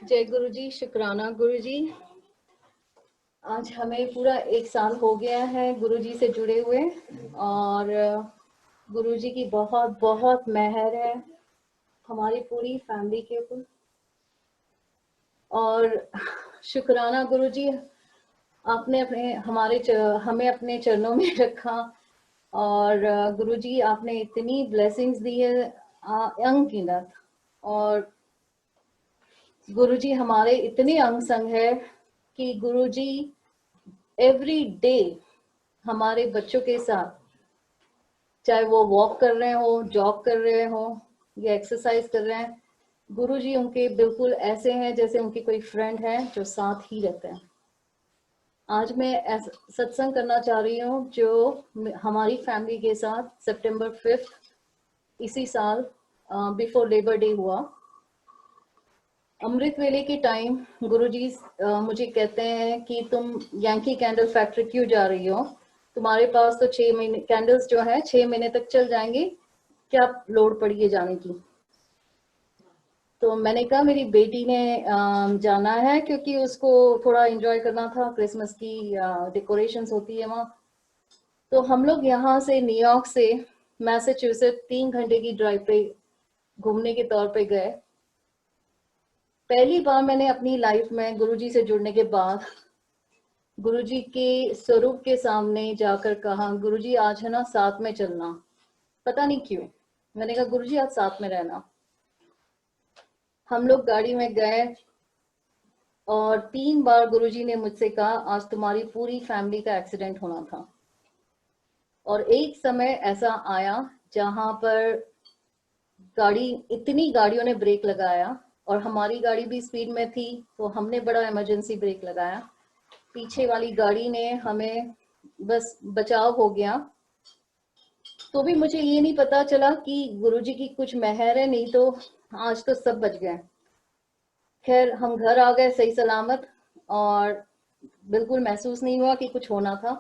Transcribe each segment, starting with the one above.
जय गुरुजी, शुक्राना गुरुजी। आज हमें पूरा 1 साल हो गया है गुरुजी से जुड़े हुए, और गुरुजी की बहुत बहुत मेहर है हमारी पूरी फैमिली के ऊपर। और शुक्राना गुरुजी, आपने हमें अपने चरणों में रखा, और गुरुजी आपने इतनी ब्लेसिंग्स दी है अनगिनत। और गुरुजी हमारे इतने अंग संग है कि गुरुजी एवरी डे हमारे बच्चों के साथ, चाहे वो वॉक कर रहे हो, जॉग कर रहे हो या एक्सरसाइज कर रहे हैं, गुरुजी उनके बिल्कुल ऐसे हैं जैसे उनकी कोई फ्रेंड है जो साथ ही रहते हैं। आज मैं सत्संग करना चाह रही हूँ जो हमारी फैमिली के साथ सितंबर 5 इसी साल बिफोर लेबर डे हुआ। अमृत वेले के टाइम गुरुजी मुझे कहते हैं कि तुम यांकी कैंडल फैक्ट्री क्यों जा रही हो, तुम्हारे पास तो 6 महीने कैंडल्स जो है 6 महीने तक चल जाएंगे, क्या लोड पड़ी है जाने की। तो मैंने कहा मेरी बेटी ने जाना है क्योंकि उसको थोड़ा एंजॉय करना था, क्रिसमस की डेकोरेशंस होती है वहाँ। तो हम लोग यहाँ से न्यूयॉर्क से मैसेच्यूसेट्स 3 घंटे की ड्राइव पे घूमने के तौर पे गए। पहली बार मैंने अपनी लाइफ में गुरुजी से जुड़ने के बाद गुरुजी के स्वरूप के सामने जाकर कहा, गुरुजी आज है ना साथ में चलना। पता नहीं क्यों मैंने कहा गुरुजी आज साथ में रहना। हम लोग गाड़ी में गए और 3 बार गुरुजी ने मुझसे कहा आज तुम्हारी पूरी फैमिली का एक्सीडेंट होना था। और एक समय ऐसा आया जहां पर इतनी गाड़ियों ने ब्रेक लगाया और हमारी गाड़ी भी स्पीड में थी, तो हमने बड़ा इमरजेंसी ब्रेक लगाया। पीछे वाली गाड़ी ने हमें बस बचाव हो गया। तो भी मुझे ये नहीं पता चला कि गुरुजी की कुछ मेहर है, नहीं तो आज तो सब बच गए। खैर हम घर आ गए सही सलामत, और बिल्कुल महसूस नहीं हुआ कि कुछ होना था।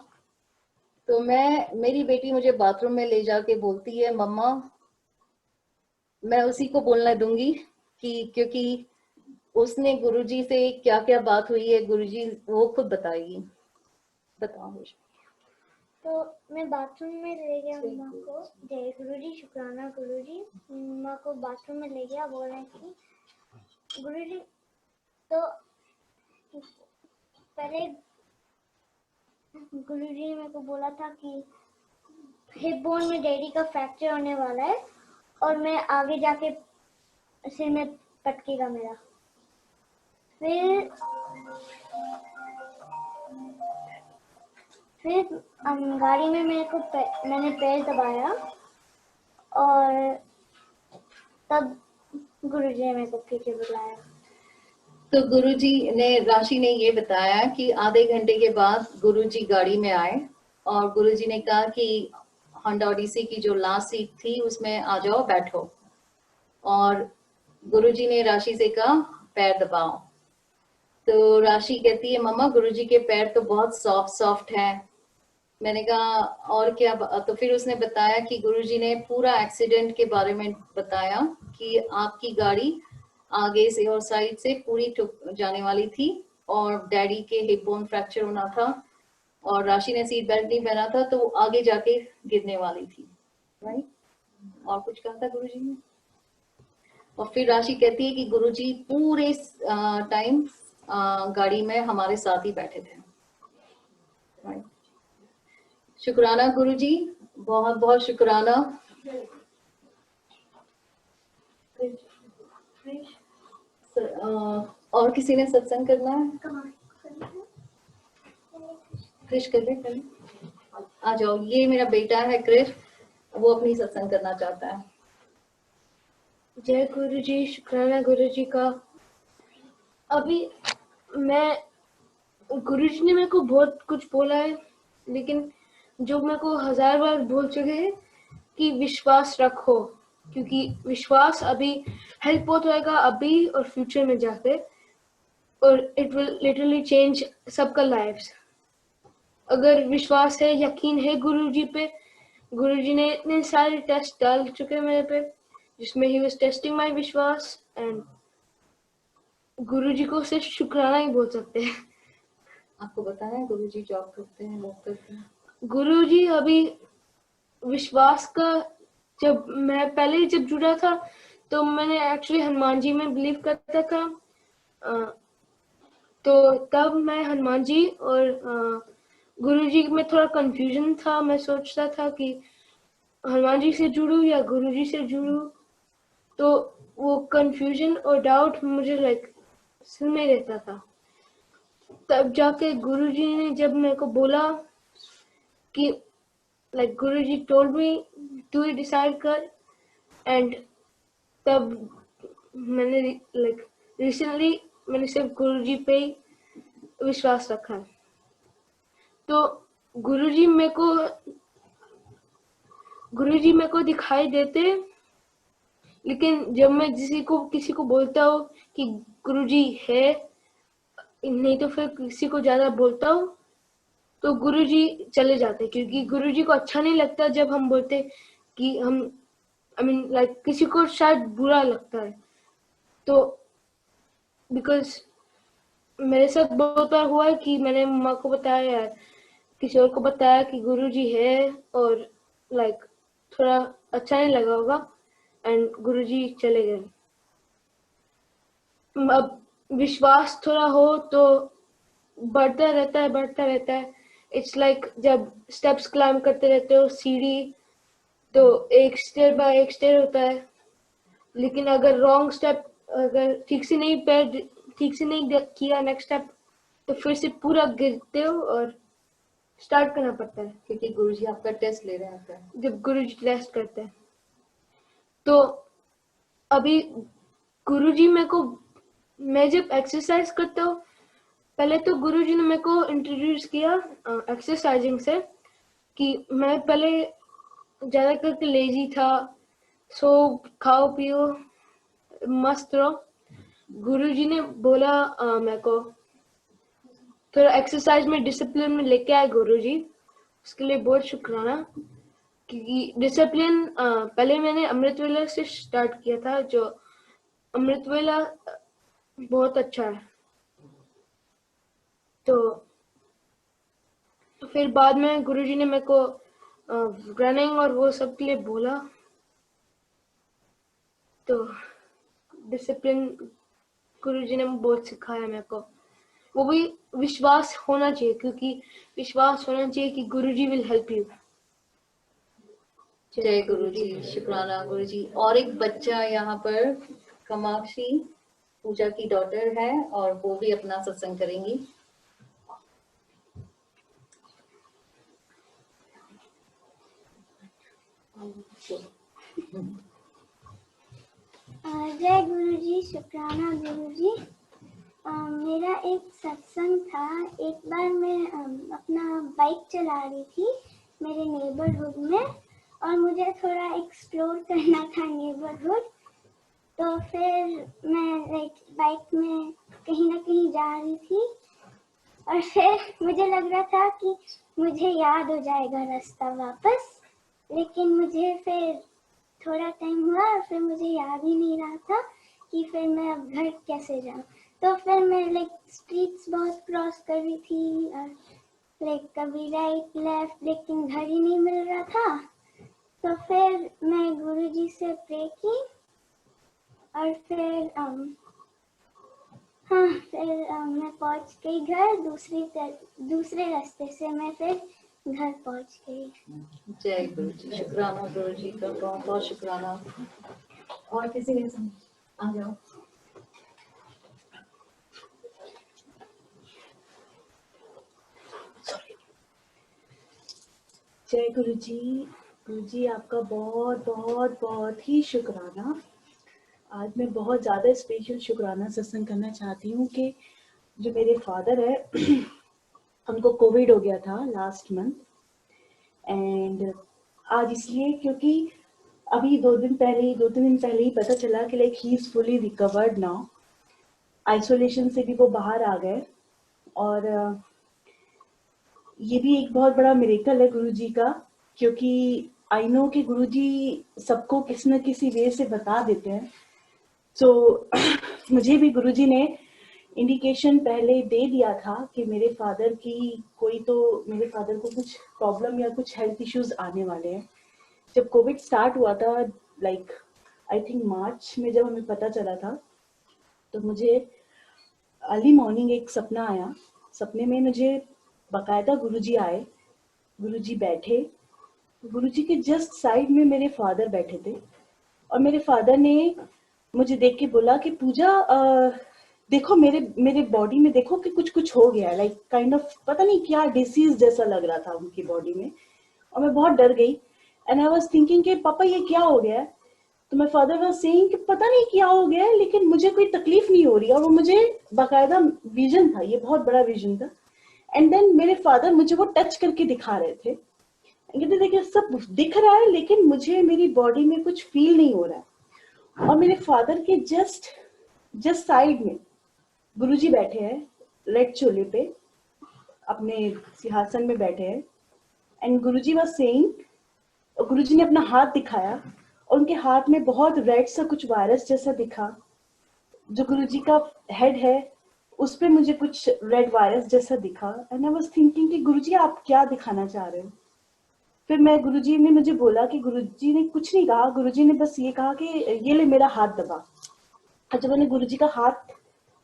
तो मेरी बेटी मुझे बाथरूम में ले जाके बोलती है, मम्मा मैं उसी को बोलने दूंगी कि क्योंकि उसने गुरुजी से क्या क्या बात हुई है गुरुजी वो खुद बताएगी। बताओ। तो मैं बाथरूम में ले गया मम्मा को, जय गुरुजी, शुक्राना गुरुजी। मम्मा को बाथरूम में ले गया, बोल रहे कि गुरुजी, तो पहले गुरुजी ने मेरे को बोला था कि हिप बोन में डैडी का फ्रैक्चर होने वाला है और मैं आगे जाके सिर में पटकेगा मेरा। फिर गाड़ी में मैंने पैर दबाया और तब गुरुजी ने मेरे को पीछे बुलाया। तो गुरुजी ने राशि ने ये बताया कि आधे घंटे के बाद गुरुजी गाड़ी में आए और गुरुजी ने कहा कि होंडा ओडिसी की जो लास्ट सीट थी उसमें आ जाओ बैठो। और गुरुजी ने राशि से कहा पैर दबाओ। तो राशि कहती है मम्मा गुरुजी के पैर तो बहुत सॉफ्ट सॉफ्ट है। मैंने कहा और क्या। तो फिर उसने बताया कि गुरुजी ने पूरा एक्सीडेंट के बारे में बताया कि आपकी गाड़ी आगे से और साइड से पूरी ठुक जाने वाली थी और डैडी के हिप बोन फ्रैक्चर होना था और राशि ने सीट बेल्ट नहीं पहना था तो आगे जाके गिरने वाली थी। राइट। और कुछ कहा था गुरुजी ने। और फिर राशि कहती है कि गुरुजी पूरे टाइम गाड़ी में हमारे साथ ही बैठे थे। राइट। शुक्राना गुरुजी, बहुत बहुत शुक्राना। और किसी ने सत्संग करना है? क्रिश कर ले। आ जाओ, ये मेरा बेटा है क्रिश, वो अपनी सत्संग करना चाहता है। जय गुरुजी, शुक्राना गुरुजी का। अभी गुरुजी ने मेरे को बहुत कुछ बोला है, लेकिन जो मेरे को 1000 बार बोल चुके हैं कि विश्वास रखो, क्योंकि विश्वास अभी हेल्प होता रहेगा अभी और फ्यूचर में जाके, और इट विल लिटरली चेंज सबका लाइफ्स। अगर विश्वास है, यकीन है गुरुजी पे, गुरुजी ने इतने सारे टेस्ट डाल चुके हैं मेरे पे जिसमें ही वाज टेस्टिंग माय विश्वास एंड गुरुजी को सिर्फ शुक्राना ही बोल सकते हैं। आपको बताया गुरुजी जॉब करते हैं, वर्क करते हैं? गुरुजी अभी विश्वास का, जब मैं पहले जब जुड़ा था तो मैंने एक्चुअली हनुमान जी में बिलीव करता था, तो तब मैं हनुमान जी और गुरुजी में थोड़ा कंफ्यूजन था। मैं सोचता था कि हनुमान जी से जुड़ूं या गुरुजी से जुड़ूं, तो वो कंफ्यूजन और डाउट मुझे सिर में रहता था। तब जाके गुरुजी ने जब मेरे को बोला कि गुरुजी टोल्ड मी तू ही डिसाइड कर, एंड तब मैंने रिसेंटली मैंने सिर्फ गुरुजी पे ही विश्वास रखा है। तो गुरुजी मेरे को दिखाई देते, लेकिन जब मैं किसी को बोलता हूँ कि गुरुजी है, नहीं तो फिर किसी को ज्यादा बोलता हूँ तो गुरुजी चले जाते, क्योंकि गुरुजी को अच्छा नहीं लगता जब हम बोलते कि हम किसी को शायद बुरा लगता है। तो बिकॉज मेरे साथ बहुत बार हुआ है कि मैंने मम्मा को बताया या किसी और को बताया कि गुरुजी है, और थोड़ा अच्छा नहीं लगा होगा एंड गुरुजी चले गए। अब विश्वास थोड़ा हो तो बढ़ता रहता है। इट्स जब स्टेप्स क्लाइंब करते रहते हो सीढ़ी, तो एक स्टेप बाय एक स्टेप होता है, लेकिन अगर रॉन्ग स्टेप, अगर ठीक से नहीं किया नेक्स्ट स्टेप, तो फिर से पूरा गिरते हो और स्टार्ट करना पड़ता है। क्योंकि गुरुजी आपका टेस्ट ले रहे हैं। जब गुरुजी टेस्ट करते हैं तो अभी गुरुजी मैं जब एक्सरसाइज करता हूँ, पहले तो गुरुजी ने मेरे को इंट्रोड्यूस किया एक्सरसाइजिंग से, कि मैं पहले ज्यादा करके लेजी था, सो खाओ पियो मस्त रहो। गुरुजी ने बोला मेरे को थोड़ा एक्सरसाइज में डिसिप्लिन में लेके आए गुरुजी, उसके लिए बहुत शुक्राना। क्योंकि डिसिप्लिन पहले मैंने अमृत वेला से स्टार्ट किया था, जो अमृत वेला बहुत अच्छा है। तो फिर बाद में गुरुजी ने मेरे को रनिंग और वो सब के लिए बोला, तो डिसिप्लिन गुरुजी ने बहुत सिखाया मेरे को। वो भी विश्वास होना चाहिए, क्योंकि विश्वास होना चाहिए कि गुरुजी विल हेल्प यू। जय गुरुजी, शुक्राना गुरुजी। और एक बच्चा यहाँ पर, कामाक्षी पूजा की डॉटर है, और वो भी अपना सत्संग करेंगी। जय गुरुजी, शुक्राना गुरुजी। मेरा एक सत्संग था। एक बार मैं अपना बाइक चला रही थी मेरे नेबरहुड में, और मुझे थोड़ा एक्सप्लोर करना था नेबरहुड। तो फिर मैं बाइक में कहीं ना कहीं जा रही थी, और फिर मुझे लग रहा था कि मुझे याद हो जाएगा रास्ता वापस, लेकिन मुझे फिर थोड़ा टाइम हुआ और फिर मुझे याद ही नहीं रहा था कि फिर मैं अब घर कैसे जाऊँ। तो फिर मैं स्ट्रीट्स बहुत क्रॉस कर रही थी, और कभी राइट लेफ्ट, लेकिन घर ही नहीं मिल रहा था। तो फिर मैं गुरुजी से प्रे की, और फिर मैं पहुंच गई घर। दूसरे रास्ते से मैं फिर घर पहुंच गई। जय गुरुजी, शुक्राना गुरुजी का बहुत बहुत शुक्राना। और किसी ने आ जाओ। जय गुरुजी। गुरुजी आपका बहुत बहुत बहुत ही शुक्राना। आज मैं बहुत ज़्यादा स्पेशल शुक्राना सत्संग करना चाहती हूँ कि जो मेरे फादर है उनको कोविड हो गया था लास्ट मंथ, एंड आज इसलिए क्योंकि अभी 2 दिन पहले ही पता चला कि he is fully recovered now. Isolation से भी वो बाहर आ गए, और ये भी एक बहुत बड़ा मिरेकल है गुरुजी का, क्योंकि आई नो कि गुरुजी सबको किसी न किसी वे से बता देते हैं। तो मुझे भी गुरुजी ने इंडिकेशन पहले दे दिया था कि मेरे फादर को कुछ प्रॉब्लम या कुछ हेल्थ इश्यूज आने वाले हैं। जब कोविड स्टार्ट हुआ था, लाइक आई थिंक मार्च में, जब हमें पता चला था, तो मुझे अर्ली मॉर्निंग एक सपना आया। सपने में मुझे बाकायदा गुरुजी आए, गुरुजी बैठे, गुरुजी के जस्ट साइड में मेरे फादर बैठे थे, और मेरे फादर ने मुझे देख के बोला कि पूजा देखो मेरे बॉडी में देखो कि कुछ कुछ हो गया है, लाइक काइंड ऑफ पता नहीं क्या डिसीज जैसा लग रहा था उनकी बॉडी में। और मैं बहुत डर गई, एंड आई वाज थिंकिंग कि पापा ये क्या हो गया है। तो माय फादर वाज सेइंग कि पता नहीं क्या हो गया है, लेकिन मुझे कोई तकलीफ नहीं हो रही। और वो मुझे बाकायदा विजन था, ये बहुत बड़ा विजन था। एंड देन मेरे फादर मुझे वो टच करके दिखा रहे थे, कहते देखिए सब दिख रहा है लेकिन मुझे मेरी बॉडी में कुछ फील नहीं हो रहा है। और मेरे फादर के जस्ट साइड में गुरुजी बैठे हैं, रेड चोले पे अपने सिंहासन में बैठे हैं। एंड गुरुजी वाज सेइंग, गुरुजी ने अपना हाथ दिखाया, और उनके हाथ में बहुत रेड सा कुछ वायरस जैसा दिखा। जो गुरुजी का हेड है उस पे मुझे कुछ रेड वायरस जैसा दिखा। एंड आई वाज थिंकिंग कि गुरुजी आप क्या दिखाना चाह रहे हो। फिर मैं, गुरुजी ने मुझे बोला कि, गुरुजी ने कुछ नहीं कहा, गुरुजी ने बस ये कहा कि ये ले मेरा हाथ दबा। और जब मैंने गुरुजी का हाथ,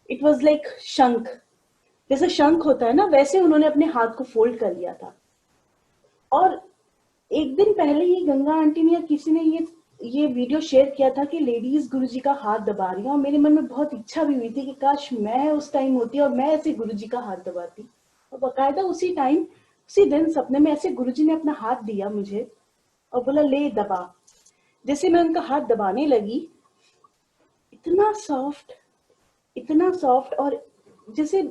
इट वाज लाइक शंख, जैसे शंख होता है ना, वैसे उन्होंने अपने हाथ को फोल्ड कर लिया था। और एक दिन पहले ही गंगा आंटी ने या किसी ने ये वीडियो शेयर किया था कि लेडीज गुरुजी का हाथ दबा रही हैं, और मेरे मन में बहुत इच्छा भी हुई थी कि काश मैं उस टाइम होती और मैं ऐसे गुरुजी का हाथ दबाती। और बाकायदा उसी दिन सपने में ऐसे गुरुजी ने अपना हाथ दिया मुझे और बोला ले दबा। जैसे मैं उनका हाथ दबाने लगी, इतना सॉफ्ट, और जैसे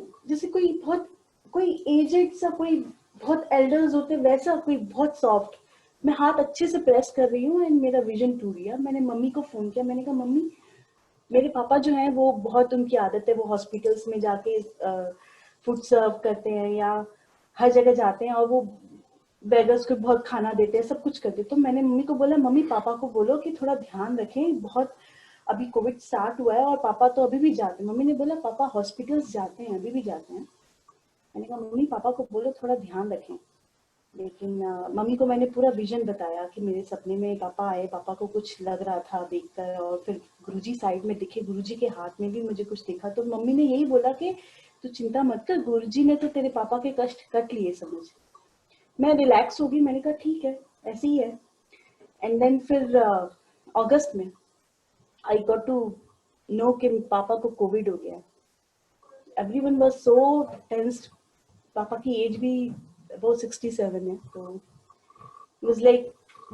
कोई एजेड सा, कोई बहुत एल्डर्स होते वैसा, कोई बहुत सॉफ्ट। मैं हाथ अच्छे से प्रेस कर रही हूँ एंड मेरा विजन टूट गया। मैंने मम्मी को फोन किया, मैंने कहा मम्मी, मेरे पापा जो हैं वो बहुत, उनकी आदत है, वो हॉस्पिटल्स में जाके फूड सर्व करते हैं या हर जगह जाते हैं, और वो बेगर्स को बहुत खाना देते हैं, सब कुछ करते हैं। तो मैंने मम्मी को बोला, मम्मी पापा को बोलो कि थोड़ा ध्यान रखें, बहुत अभी कोविड स्टार्ट हुआ है और पापा तो अभी भी जाते हैं। मम्मी ने बोला पापा हॉस्पिटल्स जाते हैं, अभी भी जाते हैं। मैंने कहा मम्मी पापा को बोलो थोड़ा ध्यान रखें। लेकिन मम्मी को मैंने पूरा विजन बताया कि मेरे सपने में पापा आए, पापा को कुछ लग रहा था देखकर, और फिर गुरुजी साइड में दिखे, गुरुजी के हाथ में भी मुझे कुछ दिखा। तो मम्मी ने यही बोला कि तू चिंता मत कर, गुरुजी ने तो तेरे पापा के कष्ट कट लिए समझ। मैं रिलैक्स हो गई, मैंने कहा ठीक है, ऐसे ही है। एंड देन फिर अगस्त में आई गॉट टू नो कि पापा को कोविड हो गया। Everyone was so tensed. पापा की एज भी वो 67 है, तो वाज लाइक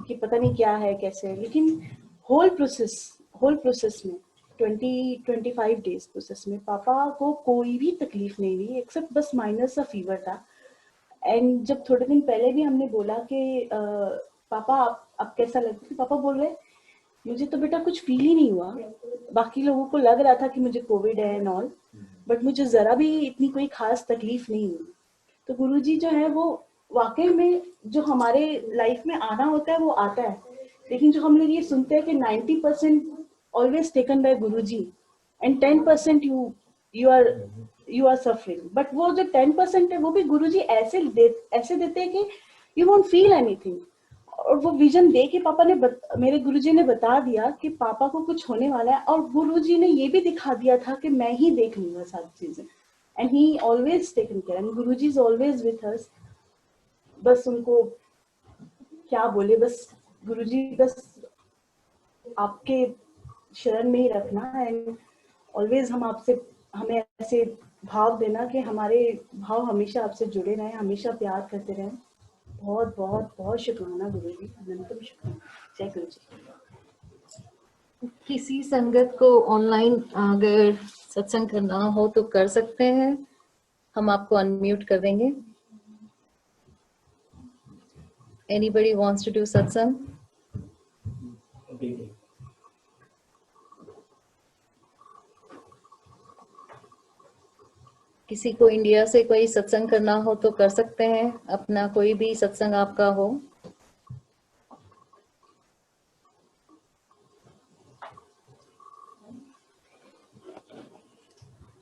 कि पता नहीं क्या है कैसे है। लेकिन होल प्रोसेस में 25 डेज प्रोसेस में पापा को कोई भी तकलीफ नहीं हुई, एक्सेप्ट बस माइनर सा फीवर था। एंड जब थोड़े दिन पहले भी हमने बोला कि पापा आप कैसा लगता है, पापा बोल रहे मुझे तो बेटा कुछ फील ही नहीं हुआ। बाकी लोगों को लग रहा था कि मुझे कोविड है एंड ऑल, बट मुझे जरा भी इतनी कोई खास तकलीफ नहीं हुई। तो गुरुजी जो है वो वाकई में जो हमारे लाइफ में आना होता है वो आता है। लेकिन जो हम लोग ये सुनते हैं कि 90% always taken by Guruji and 10% you are suffering, but वो जो 10% है वो भी गुरुजी ऐसे देते हैं कि यू वोंट फील एनीथिंग। और वो विजन दे के पापा ने मेरे गुरुजी ने बता दिया कि पापा को कुछ होने वाला है, और गुरुजी ने ये भी दिखा दिया था कि मैं ही देख लूंगा सारी चीजें। And he always taken care, and Guruji is always with us. बस उनको क्या बोले, बस गुरुजी बस आपके शरण में ही रखना, एंड ऑलवेज हमें ऐसे भाव देना कि हमारे भाव हमेशा आपसे जुड़े रहें, हमेशा प्यार करते रहें। बहुत बहुत बहुत शुक्राना गुरुजी, अनंतम शुक्राना। जय गुरुजी। किसी संगत को ऑनलाइन अगर सत्संग करना हो तो कर सकते हैं, हम आपको अनम्यूट कर देंगे। Anybody wants to do satsang? किसी को इंडिया से कोई सत्संग करना हो तो कर सकते हैं, अपना कोई भी सत्संग आपका हो।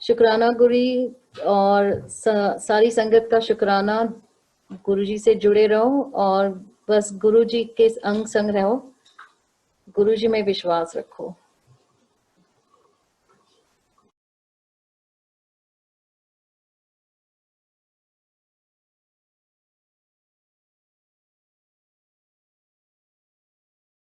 शुक्राना गुरुजी, और सारी संगत का शुक्राना। गुरुजी से जुड़े रहो और बस गुरुजी के अंग संग रहो, गुरुजी में विश्वास रखो।